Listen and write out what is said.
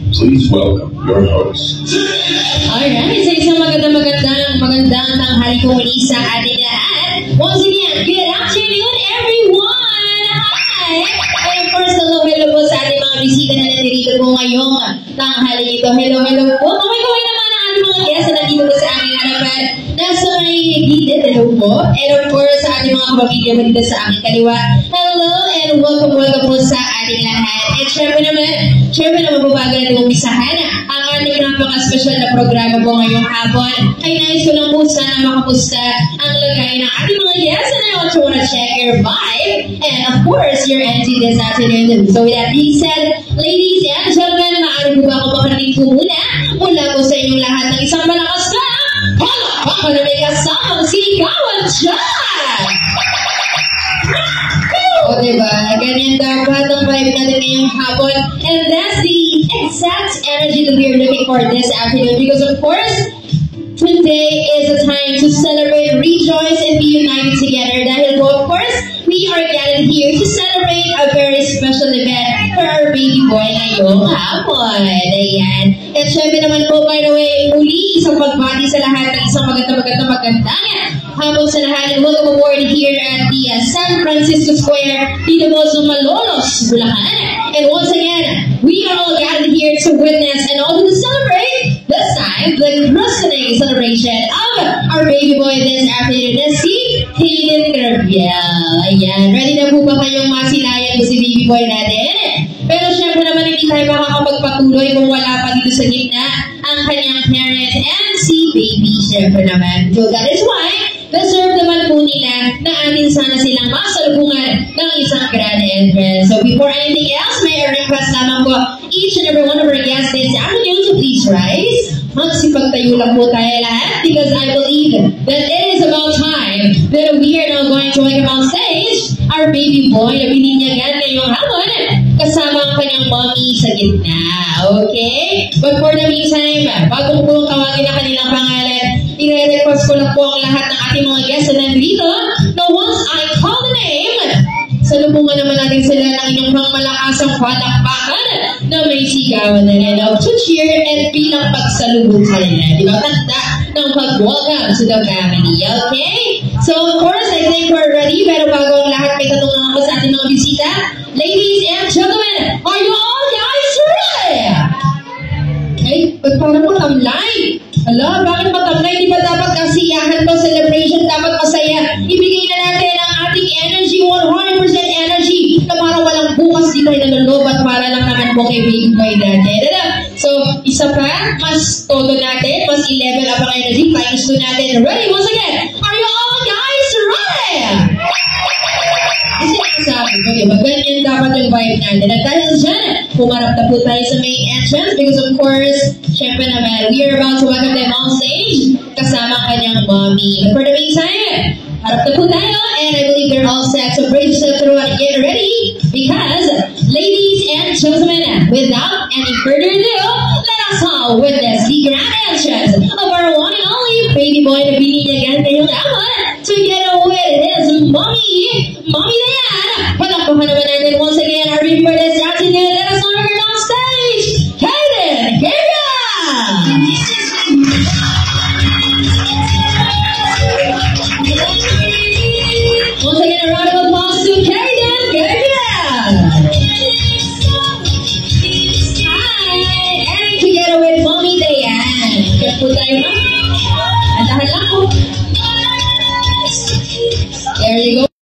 Please welcome your host. Alright, sa isang magandang tanghali po muli sa ating lahat. Once again, good afternoon everyone! Hi! And of course, hello po sa ating mga bisita na nandito po ngayong tanghali ito. Hello po. Kaway naman ang ating mga guests na nandito po sa aming harapan. Nasa may gilid, hello po. And of course, sa ating mga kapamilya mo dito sa aming kaliwa. Hello and welcome po sa ating lahat. And syempre naman po bago natin umpisahan ang ating napaka-special na programa po ngayong hapon. Ay nais ko lang po sana makapusta ang lagay ng ating mga guests and I also want to check your vibe and of course your energy this afternoon. So with that being said, ladies and gentlemen, maaari po ba ako makarinig po mula po sa inyong lahat ng isang malakas na palakpakan na may kasamang sigawan dyan! O diba? Ganyan dapat ang vibe natin ngayong hapon. And that's the exact energy that we are looking for this afternoon. Because of course, today is a time to celebrate, rejoice, and be united together. Dahil po, of course, we are gathered here to celebrate a very special event for our baby boy ngayong hapon. Ayan. At syempre naman po, by the way, muli isang pagbati sa lahat ng isang magandang habang sa lahat, and welcome aboard here at the San Francisco Square dito po sa Malolos, Bulacan. And once again, we are all gathered here to witness and also to celebrate this time the christening celebration of our baby boy this afternoon na si Hayden Gabriel. Ayan, ready na po ba kayong masilayan si baby boy natin? Pero syempre naman hindi tayo makakapagpatuloy kung wala pa dito sa gitna ang kanyang parents and si baby syempre naman. So that is why deserve naman po nila na atin sana silang masalubungan ng isang grand entrance. So before anything else, may I request lamang po each and every one of our guests this afternoon to please rise. Magsipagtayo lang po tayo lahat because I believe that it is about time that we are now going to welcome on stage our baby boy na bininyagan ngayong hapon kasama ang kanyang mommy sa gitna. Okay? But for the meantime, bago po tawagin na kanilang pangalan, i-request ko lang po ang lahat ng ating mga guests na nandito na once I call the name, salubungan naman natin sila ng inyong mga malakasang palakpakan na may sigawan na rin to cheer and bilang pagsalubong sa nila. Di ba? Tanda ng pag-welcome to the family. Okay? So, of course, I think we're ready. Pero bago ang lahat, may tanong ako sa ating mga bisita. Ladies and gentlemen, are you all guys ready? Okay? Ba't parang mo tamlay? Hala, bakit matamlay? Di ba dapat kasiyahan pa, celebration, dapat masaya? Ibigay na natin ang ating energy, 100% energy, na parang walang bukas di tayo nalolobat para lang naman po kay baby boy natin. So, isa pa, mas todo natin, mas i-level up ang energy, times 2 natin. Ready? Once again, are you all guys ready? Kasi nakasabi ko, diba? Ganyan dapat yung vibe natin. At dahil dyan, pumarap na po tayo sa main entrance because of course, syempre naman, we are about to welcome them on stage kasama kanyang mommy. But for the meantime, harap na po tayo and I believe they're all set. So bring yourself through and get ready because, ladies and gentlemen, without any further ado, let us all witness the grand entrance of our one and only baby boy na bininyagan ngayong hapon together with his mommy. Mommy na yan! Palakpakan naman natin once again our baby boy this afternoon. Let us all welcome on stage, Hayden Gabriel! Once again, a round of applause to Hayden Gabriel! Hi! And together with Mommy Dayan. Kaya po tayo na. Andahan lang po. There you go.